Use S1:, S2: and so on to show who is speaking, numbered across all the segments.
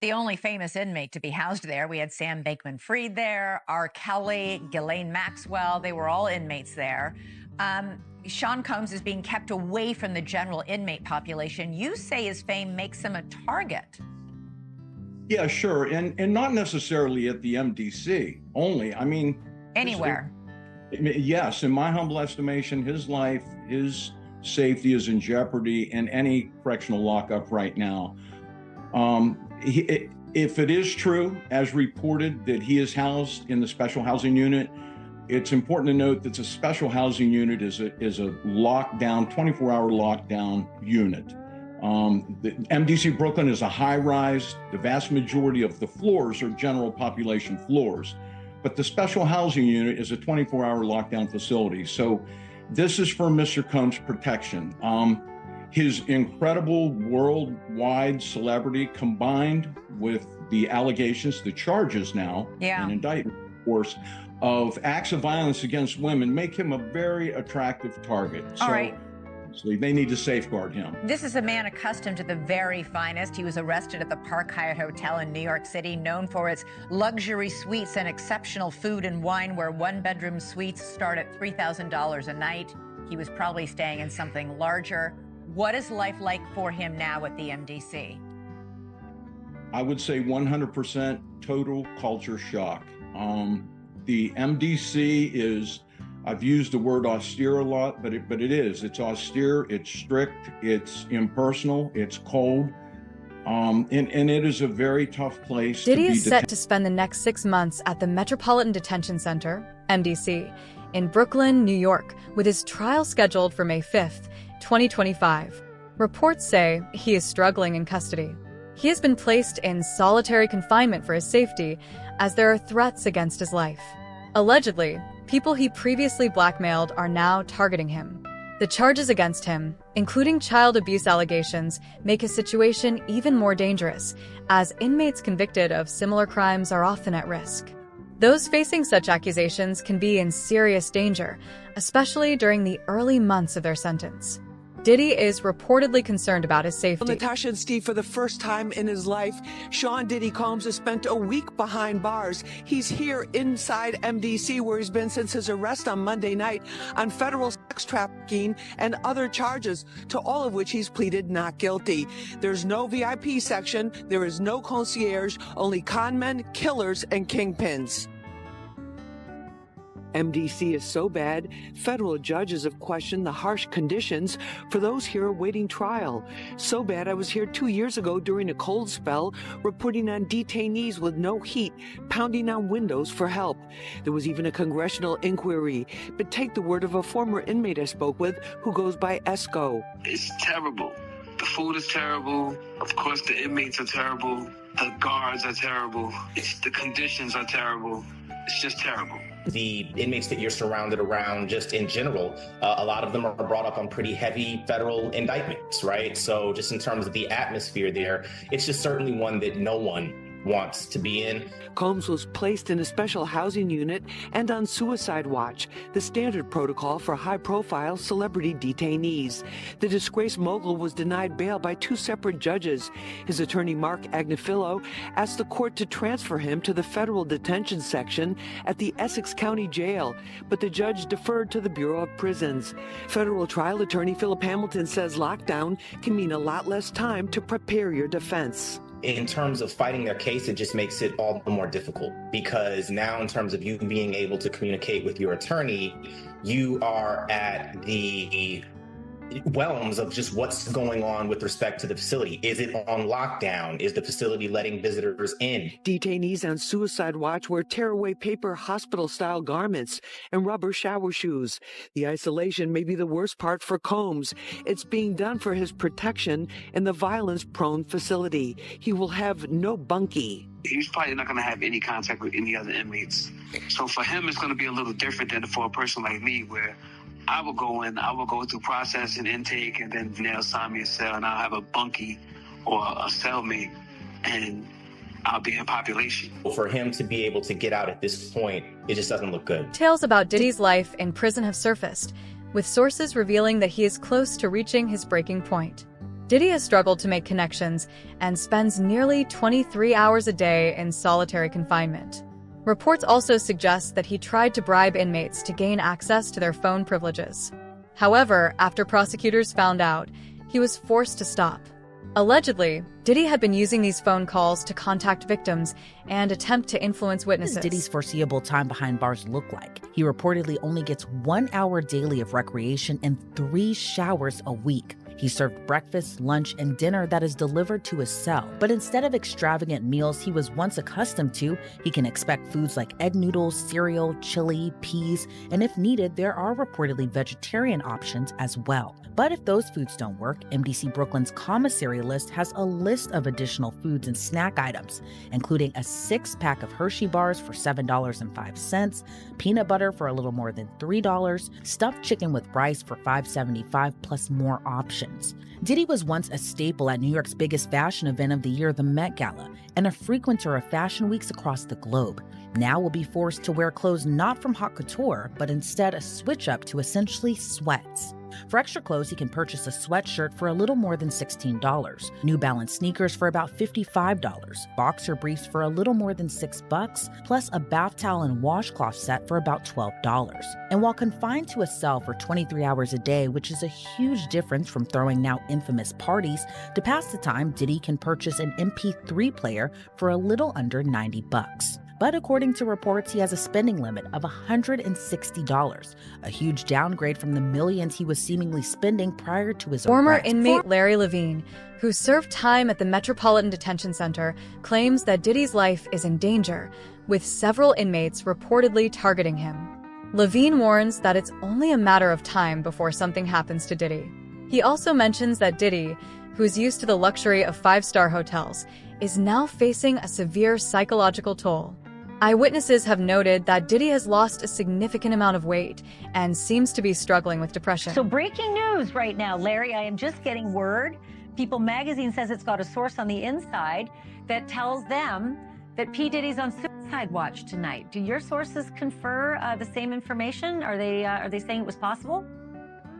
S1: The only famous inmate to be housed there. We had Sam Bankman-Fried there, R. Kelly, Ghislaine Maxwell. They were all inmates there. Sean Combs is being kept away from the general inmate population. You say his fame makes him a target.
S2: Yeah, sure. And not necessarily at the MDC only. I mean,
S1: anywhere.
S2: Yes, in my humble estimation, his life, his safety is in jeopardy in any correctional lockup right now. If it is true, as reported, that he is housed in the special housing unit, it's important to note that the special housing unit is a lockdown, 24-hour lockdown unit. The MDC Brooklyn is a high-rise. The vast majority of the floors are general population floors, but the special housing unit is a 24-hour lockdown facility. So this is for Mr. Combs' protection. His incredible worldwide celebrity combined with the allegations, the charges now, an indictment, of course, of acts of violence against women make him a very attractive target.
S1: All right.
S2: They need to safeguard him.
S1: This is a man accustomed to the very finest. He was arrested at the Park Hyatt Hotel in New York City, known for its luxury suites and exceptional food and wine, where one-bedroom suites start at $3,000 a night. He was probably staying in something larger. What is life like for him now at the MDC?
S2: I would say 100% total culture shock. The MDC is, I've used the word austere a lot, but it is. It's austere, it's strict, it's impersonal, it's cold, and it is a very tough place
S3: Diddy
S2: to be
S3: is set to spend the next 6 months at the Metropolitan Detention Center, MDC, in Brooklyn, New York, with his trial scheduled for May 5th, 2025. Reports say he is struggling in custody. He has been placed in solitary confinement for his safety, as there are threats against his life. Allegedly, people he previously blackmailed are now targeting him. The charges against him, including child abuse allegations, make his situation even more dangerous, as inmates convicted of similar crimes are often at risk. Those facing such accusations can be in serious danger, especially during the early months of their sentence. Diddy is reportedly concerned about his safety.
S4: Natasha and Steve, for the first time in his life, Sean Diddy Combs has spent a week behind bars. He's here inside MDC, where he's been since his arrest on Monday night on federal sex trafficking and other charges, to all of which he's pleaded not guilty. There's no VIP section, there is no concierge, only conmen, killers, and kingpins. MDC is so bad, federal judges have questioned the harsh conditions for those here awaiting trial. So bad, I was here 2 years ago during a cold spell, reporting on detainees with no heat, pounding on windows for help. There was even a congressional inquiry. But take the word of a former inmate I spoke with who goes by Esco.
S5: It's terrible. The food is terrible. Of course, the inmates are terrible. The guards are terrible. The conditions are terrible. It's just terrible.
S6: The inmates that you're surrounded around, just in general, a lot of them are brought up on pretty heavy federal indictments, right? So just in terms of the atmosphere there, it's just certainly one that no one wants to be in.
S4: Combs was placed in a special housing unit and on suicide watch, the standard protocol for high-profile celebrity detainees. The disgraced mogul was denied bail by 2 separate judges. His attorney, Mark Agnifilo, asked the court to transfer him to the federal detention section at the Essex County Jail, but the judge deferred to the Bureau of Prisons. Federal trial attorney Philip Hamilton says lockdown can mean a lot less time to prepare your defense.
S6: In terms of fighting their case, it just makes it all the more difficult, because now in terms of you being able to communicate with your attorney, you are at the realms of just what's going on with respect to the facility. Is it on lockdown? Is the facility letting visitors in?
S4: Detainees on suicide watch wear tear-away paper hospital-style garments and rubber shower shoes. The isolation may be the worst part for Combs. It's being done for his protection in the violence-prone facility. He will have no bunkie.
S5: He's probably not going to have any contact with any other inmates. So for him, it's going to be a little different than for a person like me, where I will go in, I will go through process and intake, and then they'll assign me a cell, and I'll have a bunkie or a cellmate, and I'll be in population.
S6: For him to be able to get out at this point, it just doesn't look good.
S3: Tales about Diddy's life in prison have surfaced, with sources revealing that he is close to reaching his breaking point. Diddy has struggled to make connections and spends nearly 23 hours a day in solitary confinement. Reports also suggest that he tried to bribe inmates to gain access to their phone privileges. However, after prosecutors found out, he was forced to stop. Allegedly, Diddy had been using these phone calls to contact victims and attempt to influence witnesses.
S7: What does Diddy's foreseeable time behind bars look like? He reportedly only gets 1 hour daily of recreation and 3 showers a week. He's served breakfast, lunch, and dinner that is delivered to his cell. But instead of extravagant meals he was once accustomed to, he can expect foods like egg noodles, cereal, chili, peas, and if needed, there are reportedly vegetarian options as well. But if those foods don't work, MDC Brooklyn's commissary list has a list of additional foods and snack items, including a 6-pack of Hershey bars for $7.05, peanut butter for a little more than $3, stuffed chicken with rice for $5.75, plus more options. Diddy was once a staple at New York's biggest fashion event of the year, the Met Gala, and a frequenter of fashion weeks across the globe. Now will be forced to wear clothes not from haute couture, but instead a switch up to essentially sweats. For extra clothes, he can purchase a sweatshirt for a little more than $16, New Balance sneakers for about $55, boxer briefs for a little more than $6, plus a bath towel and washcloth set for about $12. And while confined to a cell for 23 hours a day, which is a huge difference from throwing now infamous parties, to pass the time, Diddy can purchase an MP3 player for a little under $90. But according to reports, he has a spending limit of $160, a huge downgrade from the millions he was seemingly spending prior to his
S3: Former
S7: arrest.
S3: inmate Larry Levine, who served time at the Metropolitan Detention Center, claims that Diddy's life is in danger, with several inmates reportedly targeting him. Levine warns that it's only a matter of time before something happens to Diddy. He also mentions that Diddy, who is used to the luxury of 5-star hotels, is now facing a severe psychological toll. Eyewitnesses have noted that Diddy has lost a significant amount of weight and seems to be struggling with depression.
S8: So breaking news right now, Larry, I am just getting word. People magazine says it's got a source on the inside that tells them that P. Diddy's on suicide watch tonight. Do your sources confer the same information? Are they saying it was possible?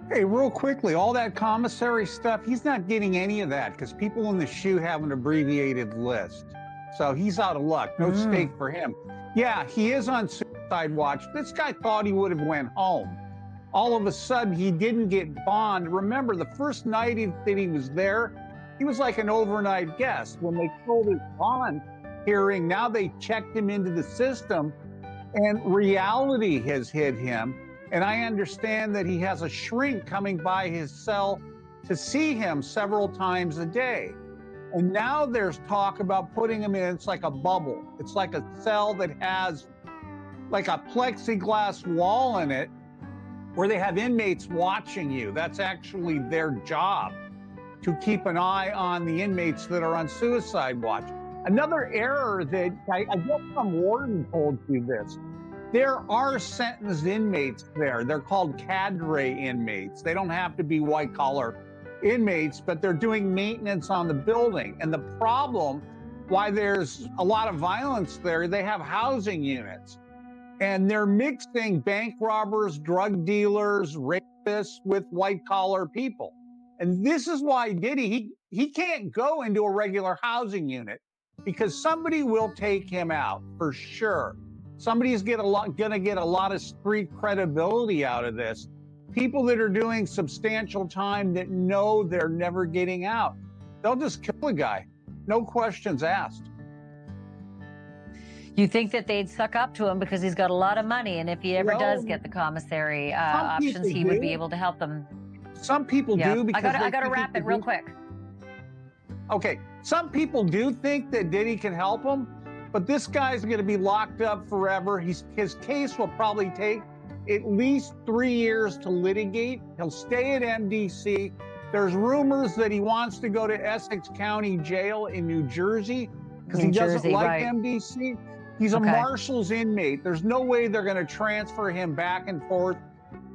S9: Hey, real quickly, all that commissary stuff, he's not getting any of that because people in the SHU have an abbreviated list. So he's out of luck. No stake for him. Yeah, he is on suicide watch. This guy thought he would have went home. All of a sudden, he didn't get bond. Remember, the first night that he was there, he was like an overnight guest. When they called his bond hearing, now they checked him into the system, and reality has hit him. And I understand that he has a shrink coming by his cell to see him several times a day. And now there's talk about putting him in, it's like a bubble. It's like a cell that has like a plexiglass wall in it where they have inmates watching you. That's actually their job, to keep an eye on the inmates that are on suicide watch. Another error that I guess some warden told you this. There are sentenced inmates there. They're called cadre inmates. They don't have to be white collar inmates, but they're doing maintenance on the building. And the problem why there's a lot of violence there, they have housing units and they're mixing bank robbers, drug dealers, rapists with white collar people. And this is why Diddy, he can't go into a regular housing unit because somebody will take him out for sure. Somebody's gonna get a lot of street credibility out of this. People that are doing substantial time that know they're never getting out, they'll just kill a guy. No questions asked.
S8: You think that they'd suck up to him because he's got a lot of money, and if he ever does get the commissary options, he would be able to help them.
S9: Some people do because
S8: I got to wrap it real quick.
S9: Okay, some people do think that Diddy can help them, but this guy's going to be locked up forever. His case will probably take at least 3 years to litigate. He'll stay at MDC. There's rumors that he wants to go to Essex County Jail in New Jersey because he doesn't like MDC. He's a Marshals inmate. There's no way they're going to transfer him back and forth,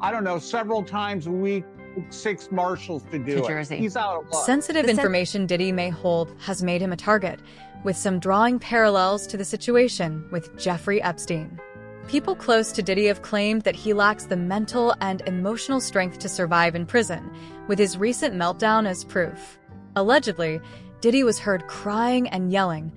S9: I don't know, several times a week, 6 Marshals to do it. He's out of luck.
S3: Sensitive information Diddy may hold has made him a target, with some drawing parallels to the situation with Jeffrey Epstein. People close to Diddy have claimed that he lacks the mental and emotional strength to survive in prison, with his recent meltdown as proof. Allegedly, Diddy was heard crying and yelling,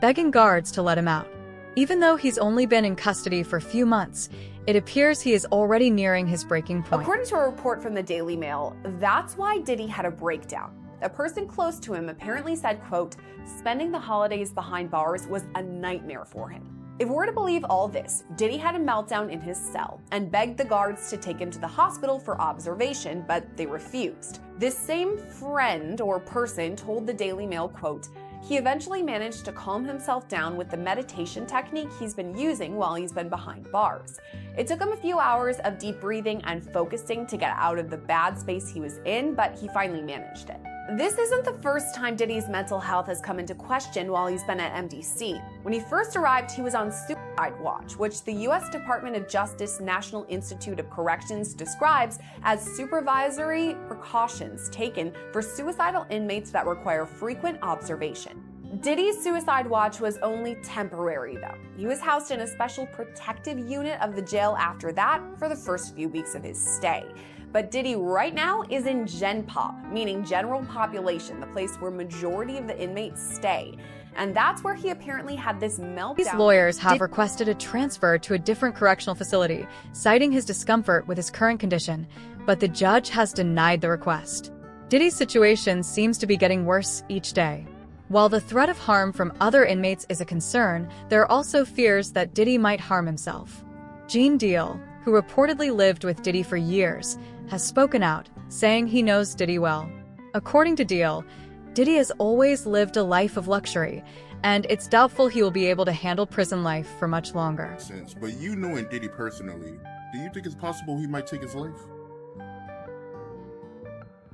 S3: begging guards to let him out. Even though he's only been in custody for a few months, it appears he is already nearing his breaking point.
S10: According to a report from the Daily Mail, that's why Diddy had a breakdown. A person close to him apparently said, quote, spending the holidays behind bars was a nightmare for him. If we're to believe all this, Diddy had a meltdown in his cell and begged the guards to take him to the hospital for observation, but they refused. This same friend or person told the Daily Mail, quote, he eventually managed to calm himself down with the meditation technique he's been using while he's been behind bars. It took him a few hours of deep breathing and focusing to get out of the bad space he was in, but he finally managed it. This isn't the first time Diddy's mental health has come into question while he's been at MDC. When he first arrived, he was on suicide watch, which the U.S. Department of Justice National Institute of Corrections describes as supervisory precautions taken for suicidal inmates that require frequent observation. Diddy's suicide watch was only temporary, though. He was housed in a special protective unit of the jail after that for the first few weeks of his stay. But Diddy right now is in Gen Pop, meaning general population, the place where majority of the inmates stay. And that's where he apparently had this meltdown.
S3: His lawyers have requested a transfer to a different correctional facility, citing his discomfort with his current condition, but the judge has denied the request. Diddy's situation seems to be getting worse each day. While the threat of harm from other inmates is a concern, there are also fears that Diddy might harm himself. Gene Deal, who reportedly lived with Diddy for years, has spoken out, saying he knows Diddy well. According to Deal, Diddy has always lived a life of luxury, and it's doubtful he will be able to handle prison life for much longer.
S11: But you knowing Diddy personally, do you think it's possible he might take his life?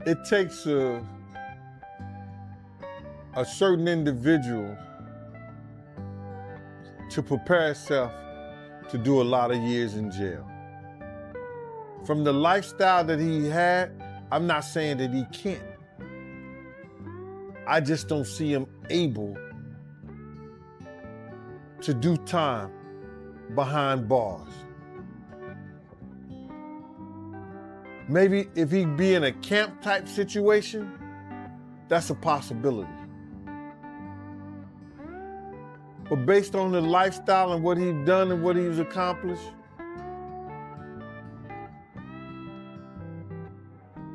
S12: It takes a certain individual to prepare himself to do a lot of years in jail. From the lifestyle that he had, I'm not saying that he can't. I just don't see him able to do time behind bars. Maybe if he'd be in a camp type situation, that's a possibility. But based on the lifestyle and what he'd done and what he's accomplished,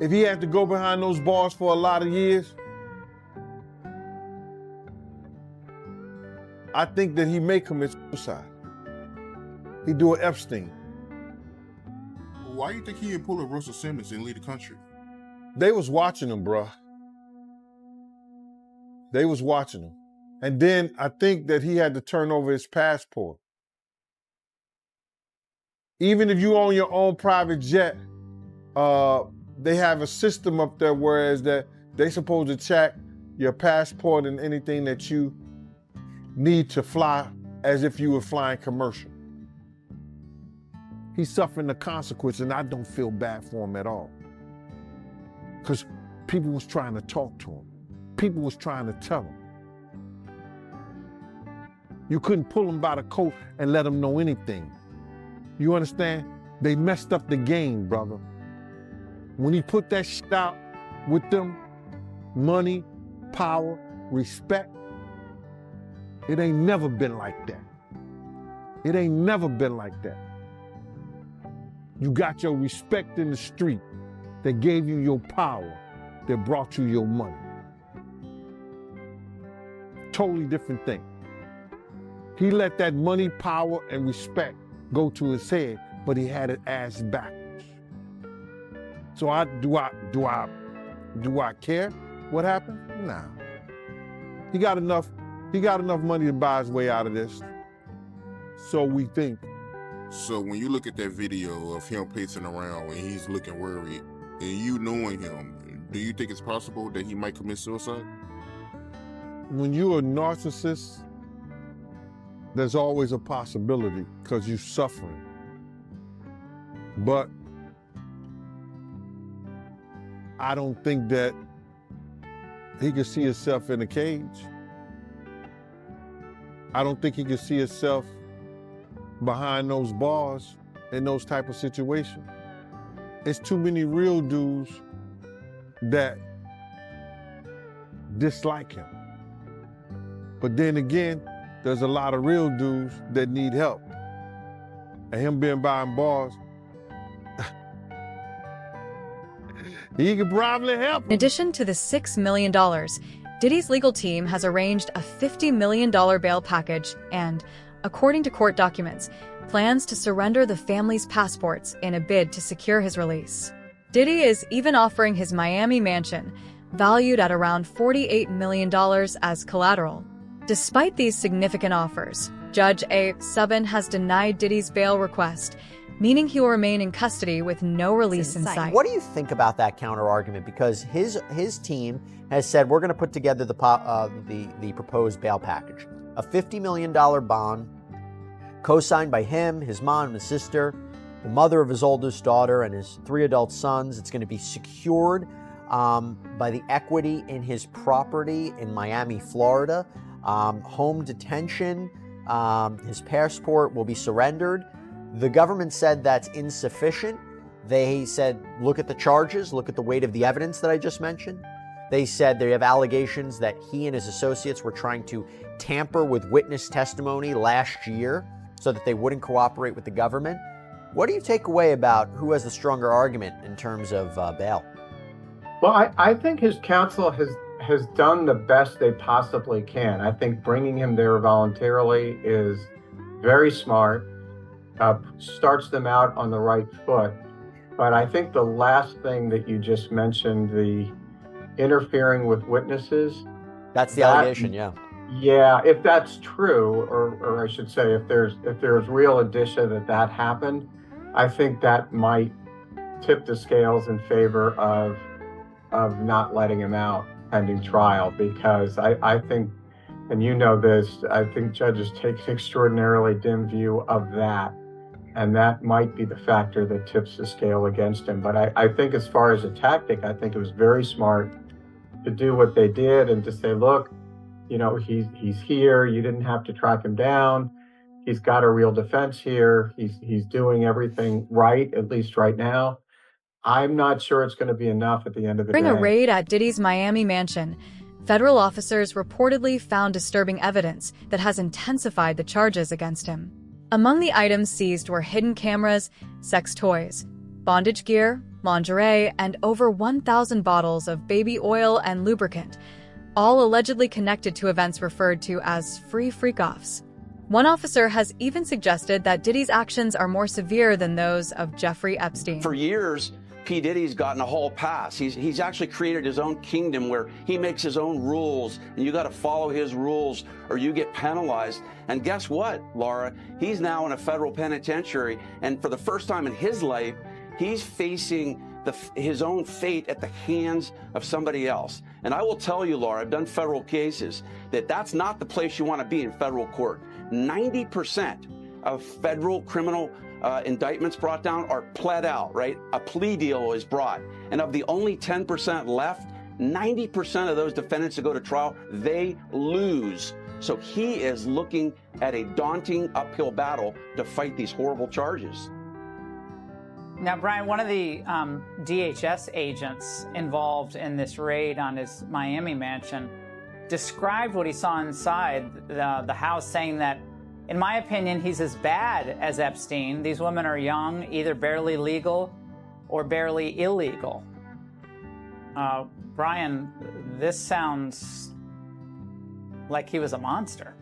S12: if he had to go behind those bars for a lot of years, I think that he may commit suicide. He'd do an Epstein.
S11: Why do you think he didn't pull a Russell Simmons and leave the country?
S12: They was watching him, bruh. They was watching him. And then I think that he had to turn over his passport. Even if you own your own private jet, they have a system up there whereas that they supposed to check your passport and anything that you need to fly as if you were flying commercial. He's suffering the consequence, and I don't feel bad for him at all. Because people was trying to talk to him. People was trying to tell him. You couldn't pull him by the coat and let him know anything. You understand? They messed up the game, brother. When he put that shit out with them, money, power, respect, it ain't never been like that. It ain't never been like that. You got your respect in the street that gave you your power, that brought you your money. Totally different thing. He let that money, power, and respect go to his head, but he had it ass backwards. So do I care what happened? Nah. He got enough money to buy his way out of this. So we think.
S11: So when you look at that video of him pacing around and he's looking worried, and you knowing him, do you think it's possible that he might commit suicide?
S12: When you're a narcissist, there's always a possibility because you're suffering. But I don't think that he could see himself in a cage. I don't think he could see himself behind those bars in those type of situations. It's too many real dudes that dislike him. But then again, there's a lot of real dudes that need help. And him being behind bars, he could probably help.
S3: In addition to the $6 million, Diddy's legal team has arranged a $50 million bail package and, according to court documents, plans to surrender the family's passports in a bid to secure his release. Diddy is even offering his Miami mansion, valued at around $48 million, as collateral. Despite these significant offers, Judge A. Subban has denied Diddy's bail request, meaning he will remain in custody with no release in sight.
S13: What do you think about that counter-argument? Because his team has said, we're going to put together the proposed bail package. A $50 million bond, co-signed by him, his mom, his sister, the mother of his oldest daughter, and his 3 adult sons. It's going to be secured by the equity in his property in Miami, Florida. Home detention, his passport will be surrendered. The government said that's insufficient. They said, look at the charges, look at the weight of the evidence that I just mentioned. They said they have allegations that he and his associates were trying to tamper with witness testimony last year so that they wouldn't cooperate with the government. What do you take away about who has the stronger argument in terms of bail?
S14: Well, I think his counsel has done the best they possibly can. I think bringing him there voluntarily is very smart, starts them out on the right foot. But I think the last thing that you just mentioned, the interfering with witnesses.
S13: That's the allegation, yeah.
S14: Yeah, if that's true, or I should say, if there's real indicia that happened, I think that might tip the scales in favor of not letting him out pending trial, because I think, and you know this, I think judges take an extraordinarily dim view of that, and that might be the factor that tips the scale against him. But I think as far as a tactic, I think it was very smart to do what they did and to say, look, you know, he's here. You didn't have to track him down. He's got a real defense here. He's doing everything right, at least right now. I'm not sure it's going to be enough at the end of the day.
S3: During a raid at Diddy's Miami mansion, federal officers reportedly found disturbing evidence that has intensified the charges against him. Among the items seized were hidden cameras, sex toys, bondage gear, lingerie, and over 1,000 bottles of baby oil and lubricant, all allegedly connected to events referred to as free freak-offs. One officer has even suggested that Diddy's actions are more severe than those of Jeffrey Epstein.
S15: For years, P. Diddy's gotten a whole pass. He's actually created his own kingdom where he makes his own rules, and you got to follow his rules or you get penalized. And guess what, Laura? He's now in a federal penitentiary, and for the first time in his life, he's facing his own fate at the hands of somebody else. And I will tell you, Laura, I've done federal cases, that's not the place you want to be in federal court. 90% of federal criminal indictments brought down are pled out, right? A plea deal is brought. And of the only 10% left, 90% of those defendants that go to trial, they lose. So he is looking at a daunting uphill battle to fight these horrible charges.
S16: Now, Brian, one of the DHS agents involved in this raid on his Miami mansion described what he saw inside the house, saying that, in my opinion, he's as bad as Epstein. These women are young, either barely legal or barely illegal. Brian, this sounds like he was a monster.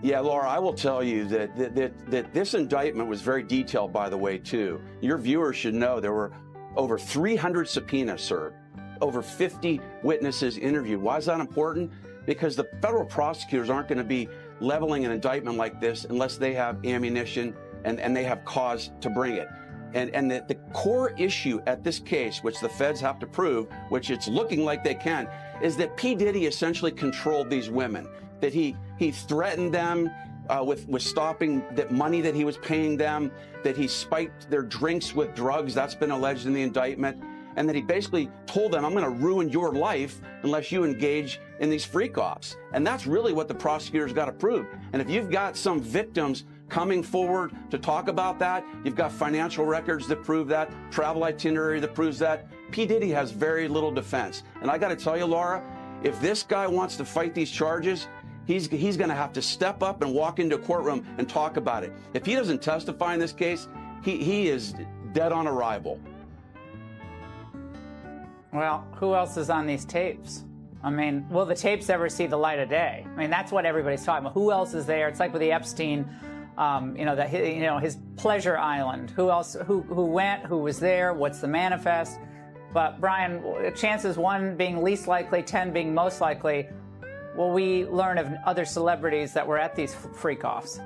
S15: Yeah, Laura, I will tell you that this indictment was very detailed, by the way, too. Your viewers should know there were over 300 subpoenas served, over 50 witnesses interviewed. Why is that important? Because the federal prosecutors aren't going to be leveling an indictment like this unless they have ammunition and they have cause to bring it. And the core issue at this case, which the feds have to prove, which it's looking like they can, is that P. Diddy essentially controlled these women, that he threatened them with stopping that money that he was paying them, that he spiked their drinks with drugs. That's been alleged in the indictment. And that he basically told them, I'm going to ruin your life unless you engage in these freak-offs. And that's really what the prosecutors got to prove. And if you've got some victims coming forward to talk about that, you've got financial records that prove that, travel itinerary that proves that, P. Diddy has very little defense. And I got to tell you, Laura, if this guy wants to fight these charges, he's going to have to step up and walk into a courtroom and talk about it. If he doesn't testify in this case, he is dead on arrival.
S16: Well, who else is on these tapes? I mean, will the tapes ever see the light of day? I mean, that's what everybody's talking about. Who else is there? It's like with the Epstein, his pleasure island. Who else? Who went? Who was there? What's the manifest? But Brian, chances 1 being least likely, 10 being most likely. Will we learn of other celebrities that were at these freak-offs?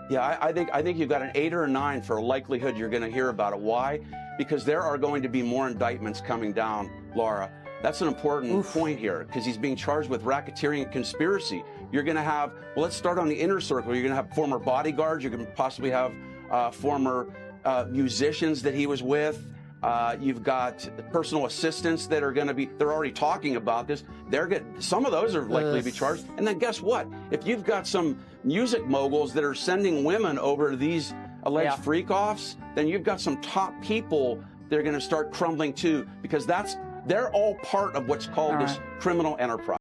S15: Yeah, I think you've got an 8 or a 9 for a likelihood you're going to hear about it. Why? Because there are going to be more indictments coming down, Laura. That's an important point here, because he's being charged with racketeering and conspiracy. You're going to have, well, let's start on the inner circle. You're going to have former bodyguards. You're going to possibly have former musicians that he was with. You've got personal assistants that are going to be, they're already talking about this. Some of those are likely to be charged. And then guess what? If you've got some music moguls that are sending women over to these alleged freak-offs, then you've got some top people that are going to start crumbling too, because they're all part of what's called this criminal enterprise.